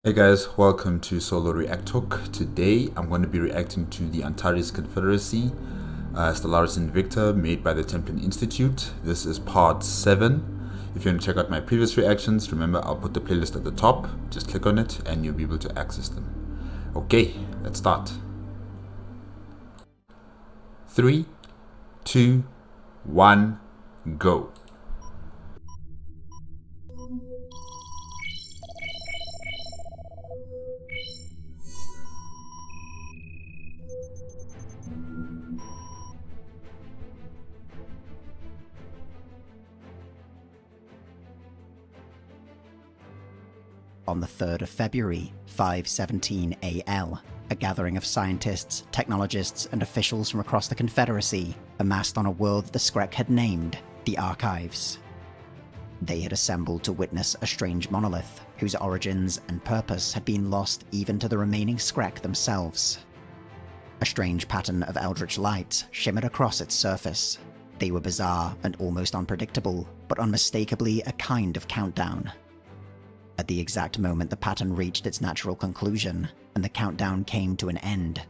Hey guys, welcome to Solo ReacTalk. Today I'm going to be reacting to the Antares Confederacy, Stellaris Invicta, made by the Templin Institute. This is part 7. If you want to check out my previous reactions, remember I'll put the playlist at the top. Just click on it and you'll be able to access them. Okay, let's start. 3, 2, 1, go. On the 3rd of February, 517 AL, a gathering of scientists, technologists, and officials from across the Confederacy amassed on a world the Screk had named the Archives. They had assembled to witness a strange monolith, whose origins and purpose had been lost even to the remaining Screk themselves. A strange pattern of eldritch light shimmered across its surface. They were bizarre and almost unpredictable, but unmistakably a kind of countdown. At the exact moment the pattern reached its natural conclusion, and the countdown came to an end,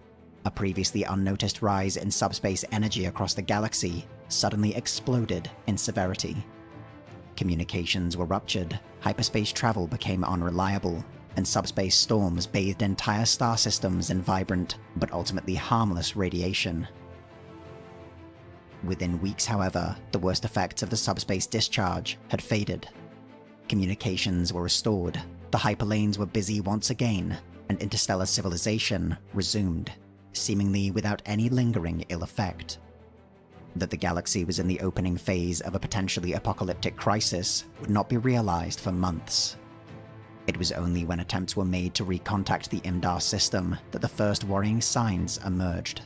a previously unnoticed rise in subspace energy across the galaxy suddenly exploded in severity. Communications were ruptured, hyperspace travel became unreliable, and subspace storms bathed entire star systems in vibrant, but ultimately harmless radiation. Within weeks, however, the worst effects of the subspace discharge had faded. Communications were restored, the hyperlanes were busy once again, and interstellar civilization resumed, seemingly without any lingering ill effect. That the galaxy was in the opening phase of a potentially apocalyptic crisis would not be realized for months. It was only when attempts were made to recontact the Imdar system that the first worrying signs emerged.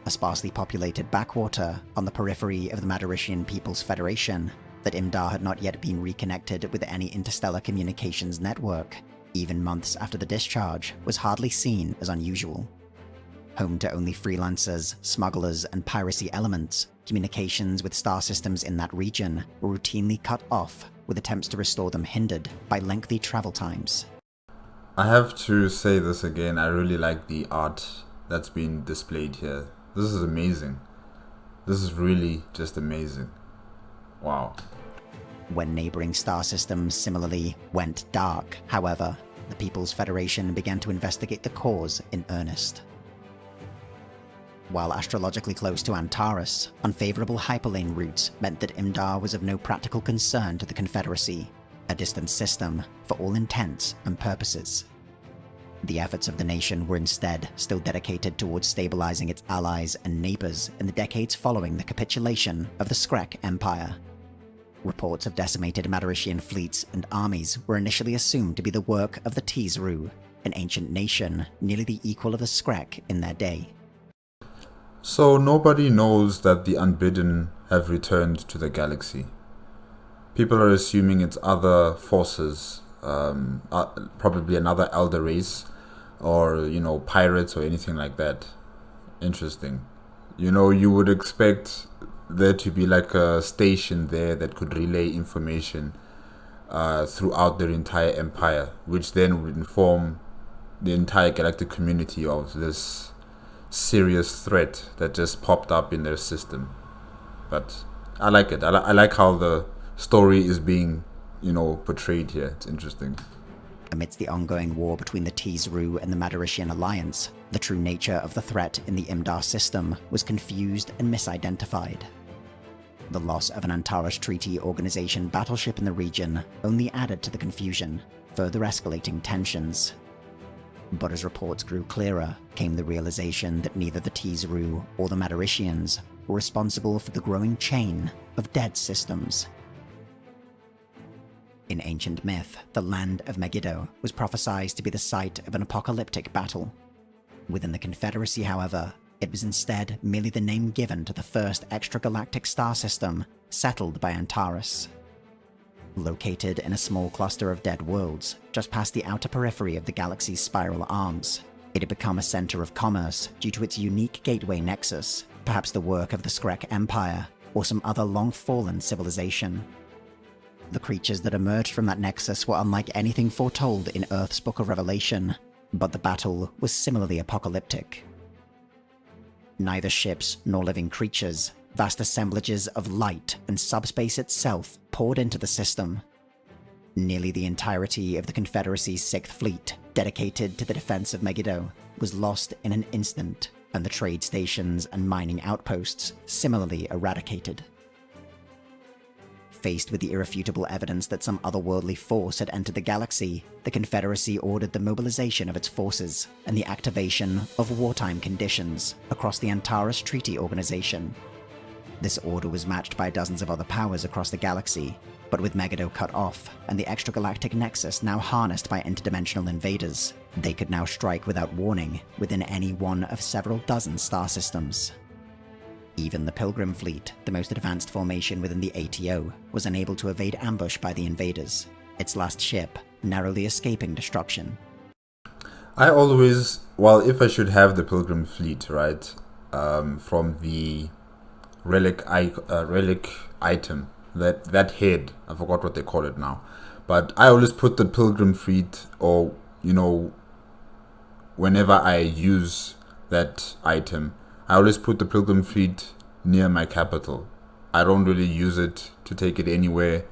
A sparsely populated backwater on the periphery of the Madarician People's Federation, that Imdar had not yet been reconnected with any interstellar communications network, even months after the discharge, was hardly seen as unusual. Home to only freelancers, smugglers, and piracy elements, communications with star systems in that region were routinely cut off, with attempts to restore them hindered by lengthy travel times. I have to say this again, I really like the art that's been displayed here. This is amazing. This is really just amazing. Wow. When neighboring star systems similarly went dark, however, the People's Federation began to investigate the cause in earnest. While astrologically close to Antares, unfavorable hyperlane routes meant that Imdar was of no practical concern to the Confederacy, a distant system for all intents and purposes. The efforts of the nation were instead still dedicated towards stabilizing its allies and neighbors in the decades following the capitulation of the Screk Empire. Reports of decimated Madarician fleets and armies were initially assumed to be the work of the Ru, an ancient nation nearly the equal of the Screk in their day. So nobody knows that the Unbidden have returned to the galaxy. People are assuming it's other forces, probably another elder race, or, pirates or anything like that. Interesting. You would expect there to be like a station there that could relay information throughout their entire empire, which then would inform the entire galactic community of this serious threat that just popped up in their system. But I like it. I like how the story is being, portrayed here. It's interesting. Amidst the ongoing war between the Ru and the Madarician alliance, the true nature of the threat in the Imdar system was confused and misidentified. The loss of an Antares Treaty Organization battleship in the region only added to the confusion, further escalating tensions. But as reports grew clearer, came the realization that neither the Ru or the Madaricians were responsible for the growing chain of dead systems. In ancient myth, the land of Megiddo was prophesied to be the site of an apocalyptic battle. Within the Confederacy, however, it was instead merely the name given to the first extragalactic star system settled by Antares. Located in a small cluster of dead worlds, just past the outer periphery of the galaxy's spiral arms, it had become a center of commerce due to its unique gateway nexus, perhaps the work of the Screk Empire or some other long-fallen civilization. The creatures that emerged from that nexus were unlike anything foretold in Earth's Book of Revelation, but the battle was similarly apocalyptic. Neither ships nor living creatures, vast assemblages of light and subspace itself poured into the system. Nearly the entirety of the Confederacy's 6th Fleet, dedicated to the defense of Megiddo, was lost in an instant, and the trade stations and mining outposts similarly eradicated. Faced with the irrefutable evidence that some otherworldly force had entered the galaxy, the Confederacy ordered the mobilization of its forces and the activation of wartime conditions across the Antares Treaty Organization. This order was matched by dozens of other powers across the galaxy, but with Megiddo cut off and the extragalactic nexus now harnessed by interdimensional invaders, they could now strike without warning within any one of several dozen star systems. Even the Pilgrim Fleet, the most advanced formation within the ATO, was unable to evade ambush by the invaders, its last ship narrowly escaping destruction. I always, well, if I should have the Pilgrim Fleet, right, from the relic item, that head, I forgot what they call it now, but I always put the Pilgrim Fleet, or, whenever I use that item, I always put the Pilgrim Fleet near my capital. I don't really use it to take it anywhere,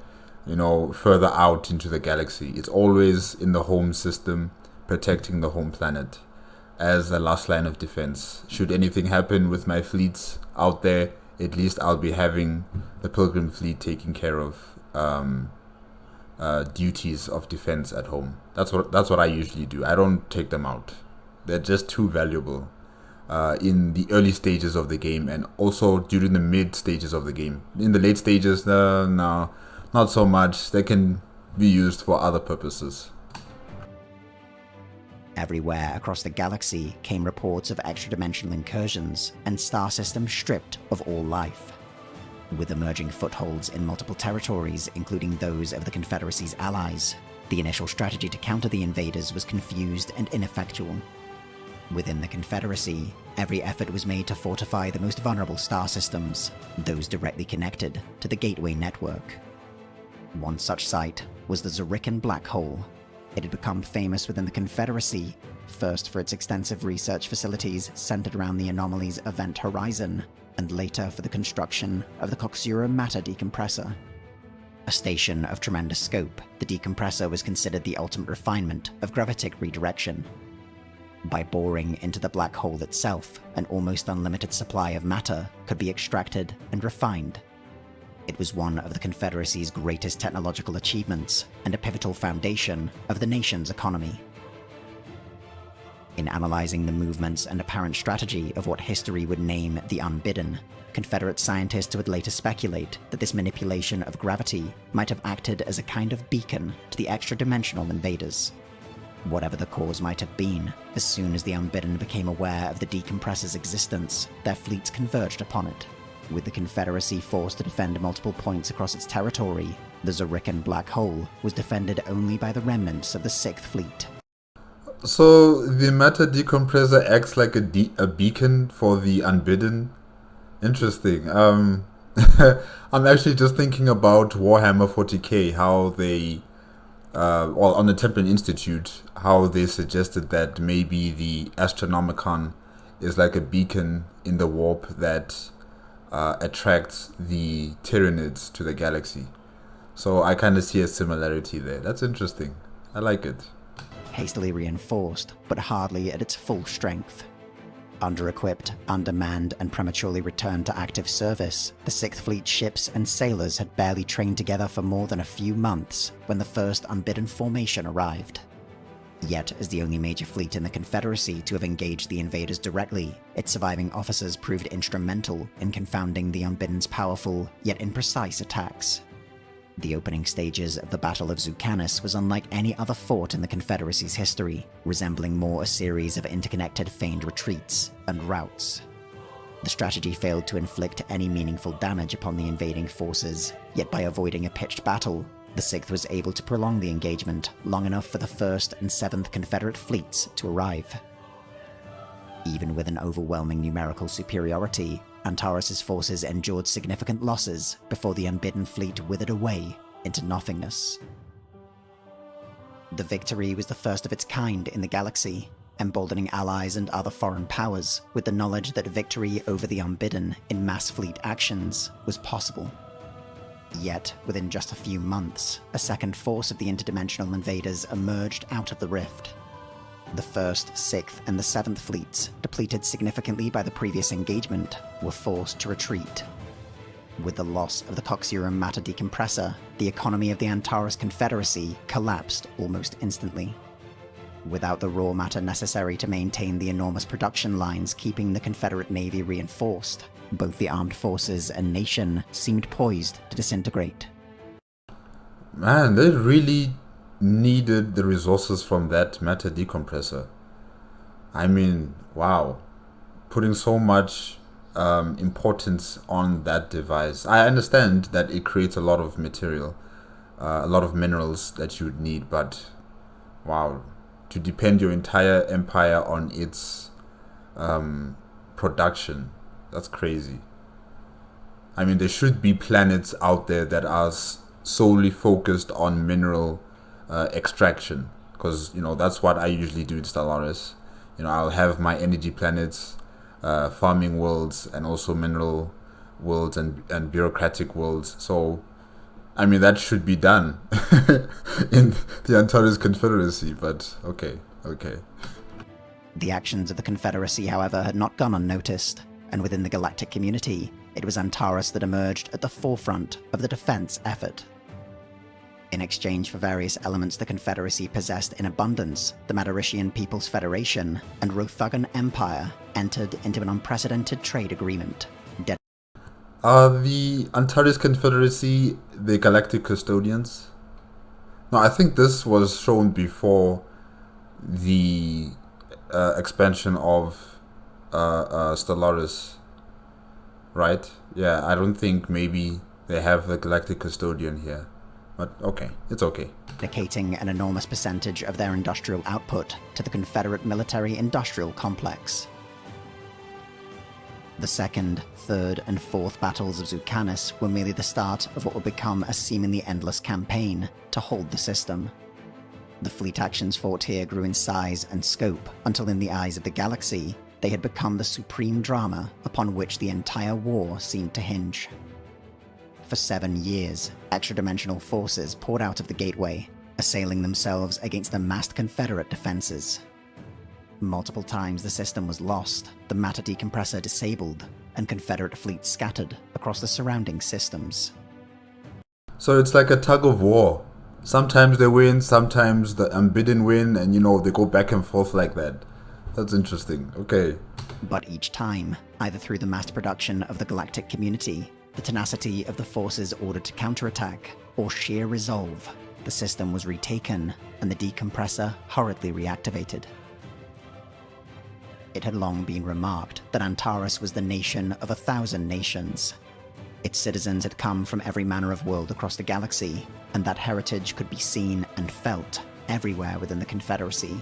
further out into the galaxy. It's always in the home system, protecting the home planet as the last line of defense. Should anything happen with my fleets out there, at least I'll be having the Pilgrim Fleet taking care of duties of defense at home. That's what I usually do. I don't take them out. They're just too valuable in the early stages of the game, and also during the mid stages of the game. In the late stages, no, not so much. They can be used for other purposes. Everywhere across the galaxy came reports of extra-dimensional incursions and star systems stripped of all life. With emerging footholds in multiple territories, including those of the Confederacy's allies, the initial strategy to counter the invaders was confused and ineffectual. Within the Confederacy, every effort was made to fortify the most vulnerable star systems, those directly connected to the Gateway network. One such site was the Zorican Black Hole. It had become famous within the Confederacy, first for its extensive research facilities centered around the anomaly's event horizon, and later for the construction of the Coxura matter decompressor. A station of tremendous scope, the decompressor was considered the ultimate refinement of gravitic redirection. By boring into the black hole itself, an almost unlimited supply of matter could be extracted and refined. It was one of the Confederacy's greatest technological achievements, and a pivotal foundation of the nation's economy. In analyzing the movements and apparent strategy of what history would name the Unbidden, Confederate scientists would later speculate that this manipulation of gravity might have acted as a kind of beacon to the extra-dimensional invaders. Whatever the cause might have been, as soon as the Unbidden became aware of the decompressor's existence, their fleets converged upon it. With the Confederacy forced to defend multiple points across its territory, the Zorican Black Hole was defended only by the remnants of the 6th Fleet. So the matter decompressor acts like a beacon for the Unbidden? Interesting. I'm actually just thinking about Warhammer 40k, how they... on the Templin Institute, how they suggested that maybe the Astronomicon is like a beacon in the warp that attracts the Tyranids to the galaxy. So I kind of see a similarity there. That's interesting. I like it. Hastily reinforced, but hardly at its full strength. Under-equipped, undermanned, and prematurely returned to active service, the 6th Fleet ships and sailors had barely trained together for more than a few months when the first Unbidden formation arrived. Yet, as the only major fleet in the Confederacy to have engaged the invaders directly, its surviving officers proved instrumental in confounding the Unbidden's powerful, yet imprecise attacks. The opening stages of the Battle of Zucanis was unlike any other fort in the Confederacy's history, resembling more a series of interconnected feigned retreats and routes. The strategy failed to inflict any meaningful damage upon the invading forces, yet by avoiding a pitched battle, the 6th was able to prolong the engagement long enough for the 1st and 7th Confederate fleets to arrive. Even with an overwhelming numerical superiority, Antares' forces endured significant losses before the Unbidden fleet withered away, into nothingness. The victory was the first of its kind in the galaxy, emboldening allies and other foreign powers with the knowledge that victory over the unbidden in mass fleet actions was possible. Yet, within just a few months, a second force of the interdimensional invaders emerged out of the rift. The 1st, 6th, and the 7th fleets, depleted significantly by the previous engagement, were forced to retreat. With the loss of the Coxurum matter decompressor, the economy of the Antares Confederacy collapsed almost instantly. Without the raw matter necessary to maintain the enormous production lines keeping the Confederate Navy reinforced, both the armed forces and nation seemed poised to disintegrate. Man, they really needed the resources from that matter decompressor. I mean, wow. Putting so much importance on that device. I understand that it creates a lot of material, a lot of minerals that you would need, but wow, to depend your entire empire on its production, that's crazy. I mean, there should be planets out there that are solely focused on mineral extraction, because that's what I usually do in Stellaris. I'll have my energy planets, farming worlds, and also mineral worlds and bureaucratic worlds. So, I mean, that should be done in the Antares Confederacy, but okay. The actions of the Confederacy, however, had not gone unnoticed, and within the galactic community, it was Antares that emerged at the forefront of the defense effort. In exchange for various elements the Confederacy possessed in abundance, the Matarician People's Federation and Rothugan Empire entered into an unprecedented trade agreement. Are the Antares Confederacy the galactic custodians? No, I think this was shown before the expansion of Stellaris, right? Yeah, I don't think maybe they have the galactic custodian here. But okay, it's okay. Dedicating an enormous percentage of their industrial output to the Confederate military-industrial complex. The 2nd, 3rd, and 4th battles of Zucanis were merely the start of what would become a seemingly endless campaign to hold the system. The fleet actions fought here grew in size and scope until, in the eyes of the galaxy, they had become the supreme drama upon which the entire war seemed to hinge. For 7 years, extra-dimensional forces poured out of the gateway, assailing themselves against the massed Confederate defenses. Multiple times the system was lost, the matter decompressor disabled, and Confederate fleets scattered across the surrounding systems. So it's like a tug of war. Sometimes they win, sometimes the unbidden win, and they go back and forth like that. That's interesting. Okay. But each time, either through the mass production of the galactic community, the tenacity of the forces ordered to counterattack, or sheer resolve, the system was retaken and the decompressor hurriedly reactivated. It had long been remarked that Antares was the nation of 1,000 nations. Its citizens had come from every manner of world across the galaxy, and that heritage could be seen and felt everywhere within the Confederacy.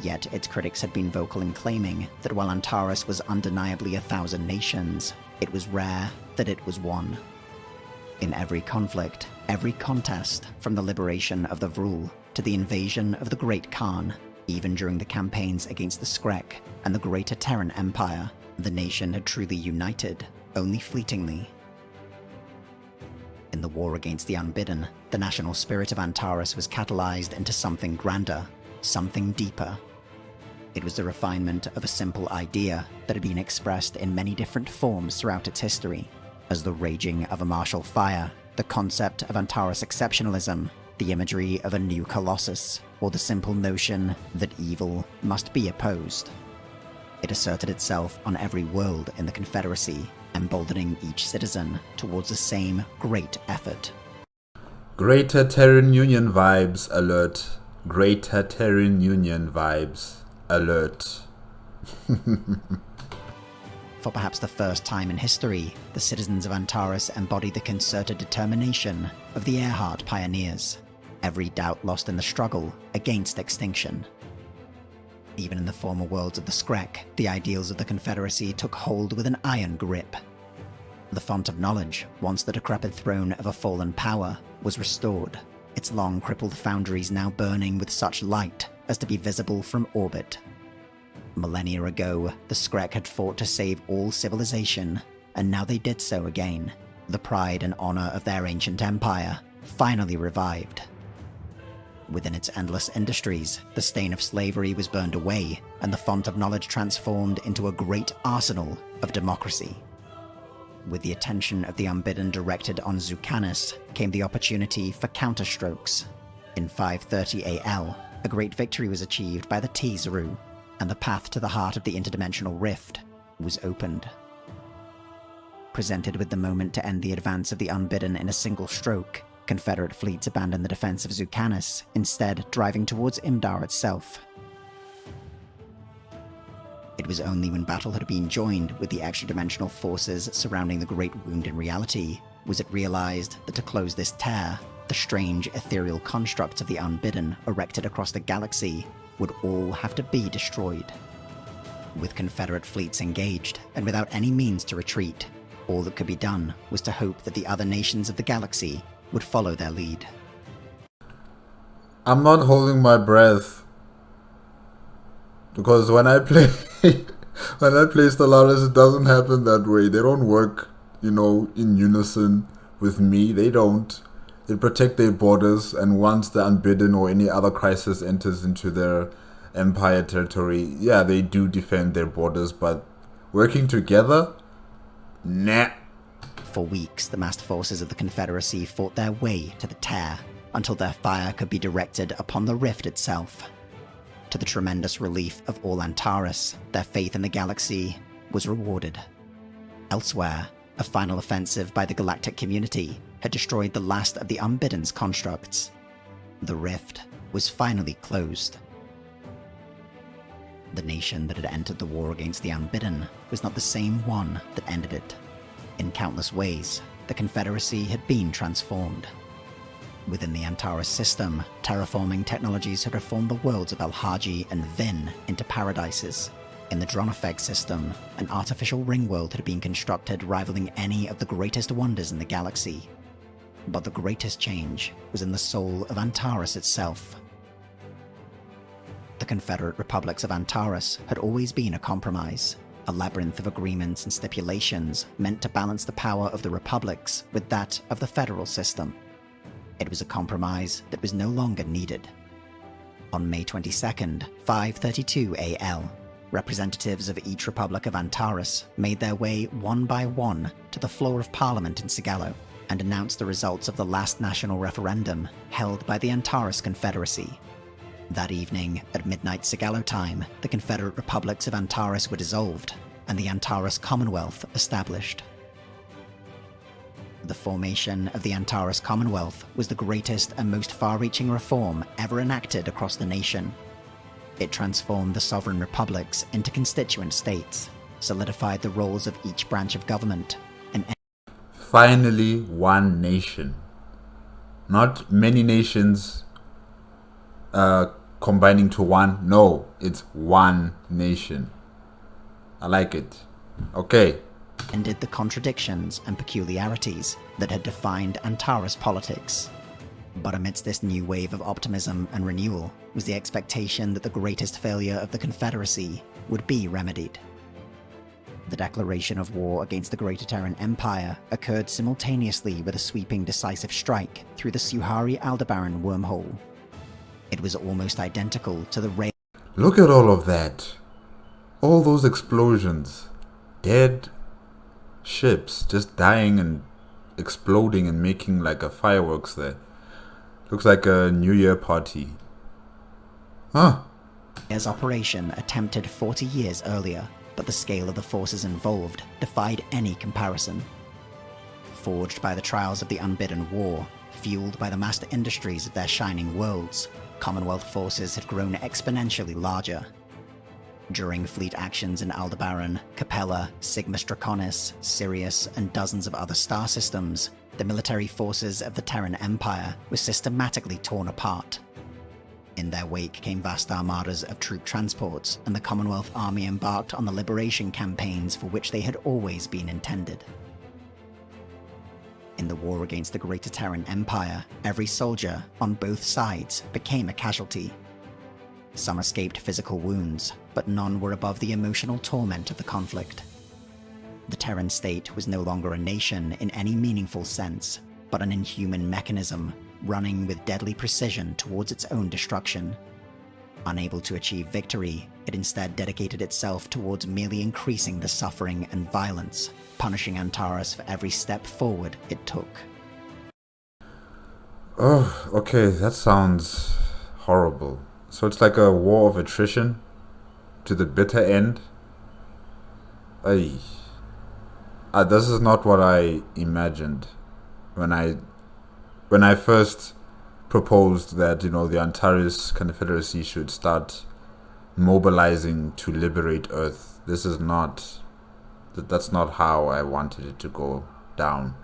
Yet its critics had been vocal in claiming that while Antares was undeniably 1,000 nations, it was rare that it was one. In every conflict, every contest, from the liberation of the Vrul to the invasion of the Great Khan, even during the campaigns against the Screk and the Greater Terran Empire, the nation had truly united, only fleetingly. In the war against the unbidden, the national spirit of Antares was catalyzed into something grander, something deeper. It was the refinement of a simple idea that had been expressed in many different forms throughout its history, as the raging of a martial fire, the concept of Antares exceptionalism, the imagery of a new colossus, or the simple notion that evil must be opposed. It asserted itself on every world in the Confederacy, emboldening each citizen towards the same great effort. Greater Terran Union vibes alert. Greater Terran Union vibes alert. For perhaps the first time in history, the citizens of Antares embodied the concerted determination of the Earhart pioneers, every doubt lost in the struggle against extinction. Even in the former worlds of the Screk, the ideals of the Confederacy took hold with an iron grip. The font of knowledge, once the decrepit throne of a fallen power, was restored, its long crippled foundries now burning with such light as to be visible from orbit. Millennia ago, the Screk had fought to save all civilization, and now they did so again. The pride and honor of their ancient empire finally revived. Within its endless industries, the stain of slavery was burned away, and the font of knowledge transformed into a great arsenal of democracy. With the attention of the Unbidden directed on Zucanis came the opportunity for counterstrokes. In 530 AL, a great victory was achieved by the T-Zru, and the path to the heart of the interdimensional rift was opened. Presented with the moment to end the advance of the Unbidden in a single stroke, Confederate fleets abandoned the defense of Zucanis, instead driving towards Imdar itself. It was only when battle had been joined with the extra-dimensional forces surrounding the Great Wound in reality was it realized that to close this tear, the strange ethereal constructs of the Unbidden erected across the galaxy would all have to be destroyed. With Confederate fleets engaged, and without any means to retreat, all that could be done was to hope that the other nations of the galaxy would follow their lead. I'm not holding my breath, because when I play Stellaris, it doesn't happen that way. They don't work, in unison with me. They don't. They protect their borders, and once the Unbidden or any other crisis enters into their empire territory, yeah, they do defend their borders, but working together? Nah. For weeks, the massed forces of the Confederacy fought their way to the tear, until their fire could be directed upon the rift itself. To the tremendous relief of all Antares, their faith in the galaxy was rewarded. Elsewhere, a final offensive by the galactic community had destroyed the last of the Unbidden's constructs. The rift was finally closed. The nation that had entered the war against the Unbidden was not the same one that ended it. In countless ways, the Confederacy had been transformed. Within the Antares system, terraforming technologies had reformed the worlds of Alhaji and Vin into paradises. In the Dronofeg system, an artificial ring world had been constructed rivaling any of the greatest wonders in the galaxy. But the greatest change was in the soul of Antares itself. The Confederate Republics of Antares had always been a compromise, a labyrinth of agreements and stipulations meant to balance the power of the republics with that of the federal system. It was a compromise that was no longer needed. On May 22nd, 532 AL, representatives of each Republic of Antares made their way one by one to the floor of Parliament in Sigalo and announced the results of the last national referendum held by the Antares Confederacy. That evening, at midnight Sigalo time, the Confederate Republics of Antares were dissolved, and the Antares Commonwealth established. The formation of the Antares Commonwealth was the greatest and most far-reaching reform ever enacted across the nation. It transformed the sovereign republics into constituent states, solidified the roles of each branch of government, and finally one nation. Not many nations combining to one. No, it's one nation. I like it. Okay. ended the contradictions and peculiarities that had defined Antares politics. But amidst this new wave of optimism and renewal was the expectation that the greatest failure of the Confederacy would be remedied. The declaration of war against the Greater Terran Empire occurred simultaneously with a sweeping decisive strike through the Suhari Aldebaran wormhole. It was almost identical to the raid. Look at all of that. All those explosions. Dead ships just dying and exploding and making like a fireworks there. Looks like a New Year party. Huh. His operation attempted 40 years earlier, but the scale of the forces involved defied any comparison. Forged by the trials of the Unbidden War, fueled by the master industries of their shining worlds, Commonwealth forces had grown exponentially larger. During fleet actions in Aldebaran, Capella, Cygnus Draconis, Sirius, and dozens of other star systems, the military forces of the Terran Empire were systematically torn apart. In their wake came vast armadas of troop transports, and the Commonwealth Army embarked on the liberation campaigns for which they had always been intended. the war against the Greater Terran Empire, every soldier on both sides became a casualty. Some escaped physical wounds, but none were above the emotional torment of the conflict. The Terran state was no longer a nation in any meaningful sense, but an inhuman mechanism running with deadly precision towards its own destruction. Unable to achieve victory, it instead dedicated itself towards merely increasing the suffering and violence, punishing Antares for every step forward it took. Oh, okay, that sounds horrible. So it's like a war of attrition to the bitter end? Ay. This is not what I imagined when I first proposed that, the Antares Confederacy should start mobilizing to liberate Earth. That's not how I wanted it to go down.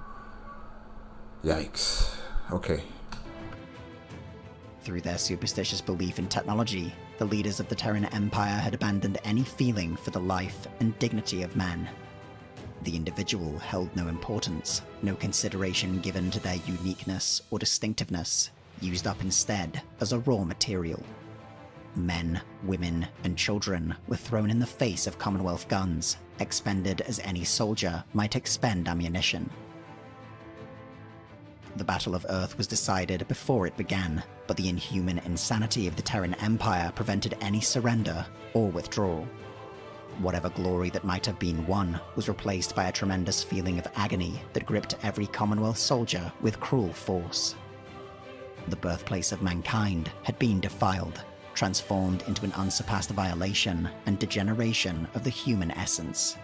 Yikes. Okay. Through their superstitious belief in technology, the leaders of the Terran Empire had abandoned any feeling for the life and dignity of man. The individual held no importance, no consideration given to their uniqueness or distinctiveness, used up instead as a raw material. Men, women, and children were thrown in the face of Commonwealth guns, expended as any soldier might expend ammunition. The Battle of Earth was decided before it began, but the inhuman insanity of the Terran Empire prevented any surrender or withdrawal. Whatever glory that might have been won was replaced by a tremendous feeling of agony that gripped every Commonwealth soldier with cruel force. The birthplace of mankind had been defiled, transformed into an unsurpassed violation and degeneration of the human essence.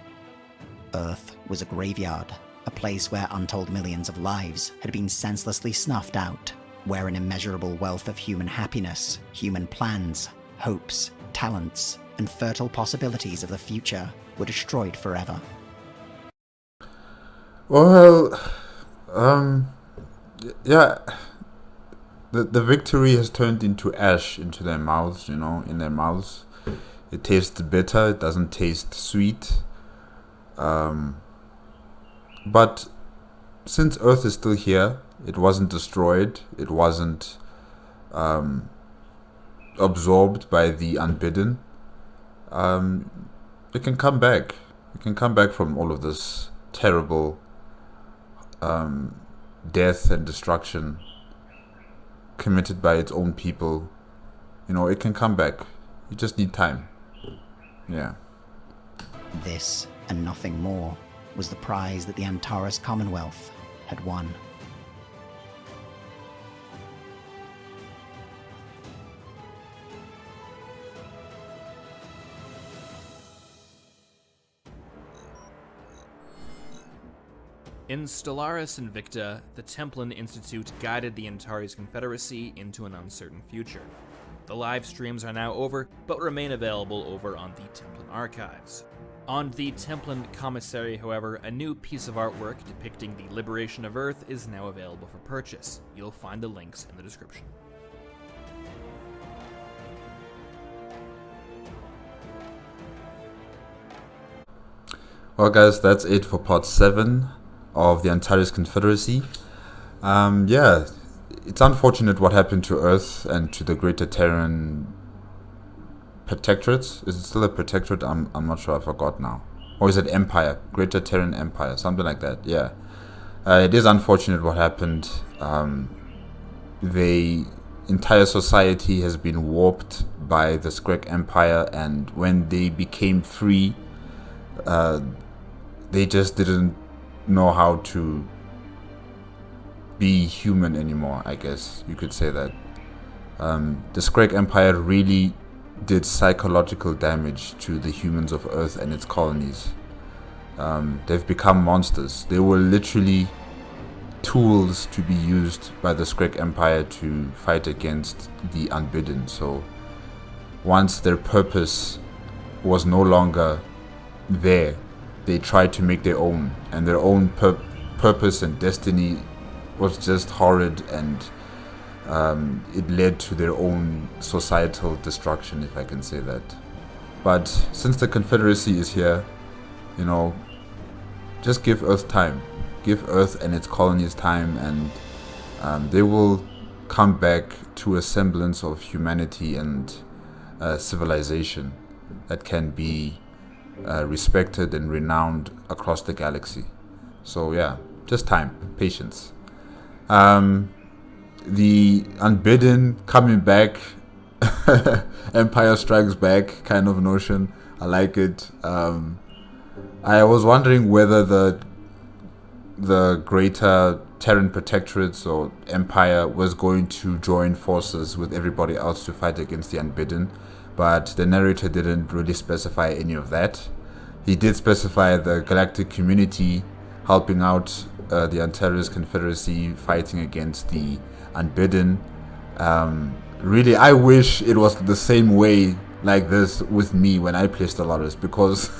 Earth was a graveyard, a place where untold millions of lives had been senselessly snuffed out, where an immeasurable wealth of human happiness, human plans, hopes, talents, and fertile possibilities of the future were destroyed forever. Well, yeah, the victory has turned into ash into their mouths, in their mouths. It tastes bitter, it doesn't taste sweet. But since Earth is still here, it wasn't destroyed, it wasn't absorbed by the unbidden. It can come back. It can come back from all of this terrible death and destruction committed by its own people. It can come back. You just need time. Yeah. This, and nothing more, was the prize that the Antares Commonwealth had won. In Stellaris Invicta, the Templin Institute guided the Antares Confederacy into an uncertain future. The live streams are now over, but remain available over on the Templin archives. On the Templin Commissary, however, a new piece of artwork depicting the liberation of Earth is now available for purchase. You'll find the links in the description. Well, guys, that's it for part 7 of the Antares Confederacy. Yeah, it's unfortunate what happened to Earth and to the Greater Terran Protectorate. Is it still a Protectorate? I'm not sure, I forgot now. Or is it Empire? Greater Terran Empire, something like that, yeah. It is unfortunate what happened. The entire society has been warped by the Screk Empire, and when they became free, they just didn't know how to be human anymore, I guess you could say that. The Screk Empire really did psychological damage to the humans of Earth and its colonies. They've become monsters. They were literally tools to be used by the Screk Empire to fight against the unbidden. So once their purpose was no longer there, they tried to make their own, and their own purpose and destiny was just horrid, and it led to their own societal destruction, if I can say that. But since the Confederacy is here, just give Earth time. give Earth and its colonies time, and they will come back to a semblance of humanity and civilization that can be respected and renowned across the galaxy. So yeah, just time, patience. The Unbidden coming back, Empire Strikes Back kind of notion. I like it. I was wondering whether the greater Terran protectorates or empire was going to join forces with everybody else to fight against the Unbidden, but the narrator didn't really specify any of that. He did specify the galactic community helping out the Antares Confederacy fighting against the Unbidden. Really, I wish it was the same way like this with me when I play Stellaris, because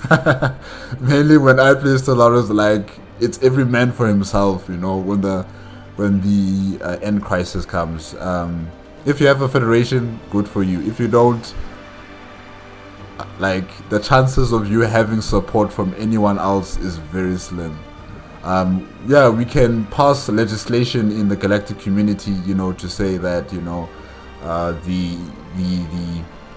mainly when I play Stellaris, like, it's every man for himself, you know, when the end crisis comes. If you have a federation, good for you. If you don't, like, the chances of you having support from anyone else is very slim. Yeah, we can pass legislation in the galactic community, you know, to say that, you know, the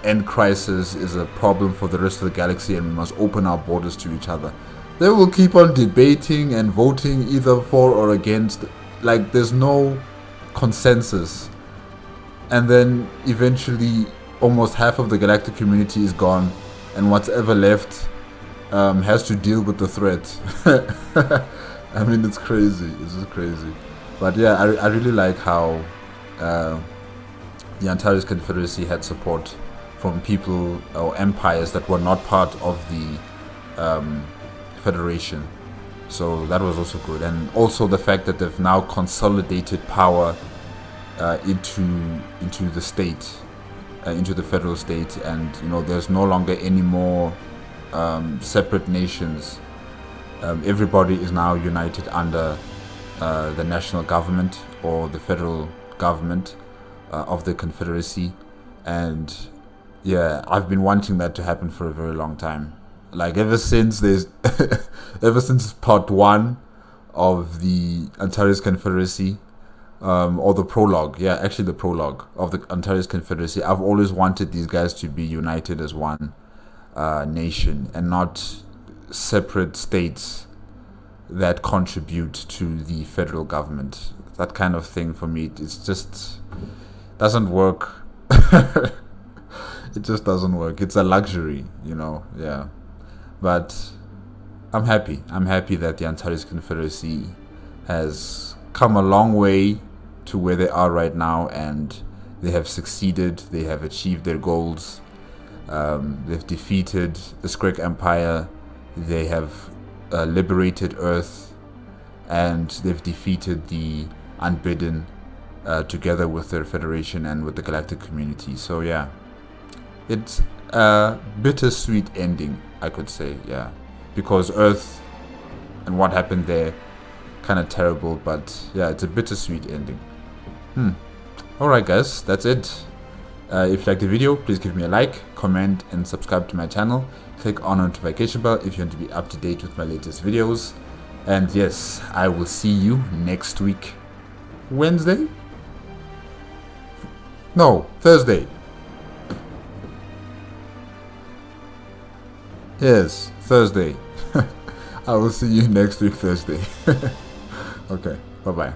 end crisis is a problem for the rest of the galaxy and we must open our borders to each other. They will keep on debating and voting either for or against. Like, there's no consensus. And then eventually almost half of the galactic community is gone, and what's ever left has to deal with the threat. I mean, it's crazy. It's just crazy. But yeah, I really like how the Antares Confederacy had support from people or empires that were not part of the Federation. So that was also good. And also the fact that they've now consolidated power into the state, into the federal state, and, you know, there's no longer any more separate nations. Everybody is now united under the national government or the federal government of the Confederacy. And yeah, I've been wanting that to happen for a very long time. Like, ever since part 1 of the Antares Confederacy, or the prologue, yeah, actually the prologue of the Antares Confederacy, I've always wanted these guys to be united as one nation and not separate states that contribute to the federal government. That kind of thing, for me, it's just doesn't work. It just doesn't work. It's a luxury, you know. Yeah, but I'm happy that the Antares Confederacy has come a long way to where they are right now, and they have succeeded. They have achieved their goals. They've defeated the Screk Empire. They have liberated Earth, and they've defeated the Unbidden together with their Federation and with the galactic community. So yeah, it's a bittersweet ending, I could say, yeah, because Earth and what happened there, kind of terrible, but yeah, it's a bittersweet ending. Alright guys, that's it. If you liked the video, please give me a like, comment, and subscribe to my channel. Click on the notification bell if you want to be up to date with my latest videos. And yes, I will see you next week. Wednesday? No, Thursday. Yes, Thursday. I will see you next week, Thursday. Okay, bye-bye.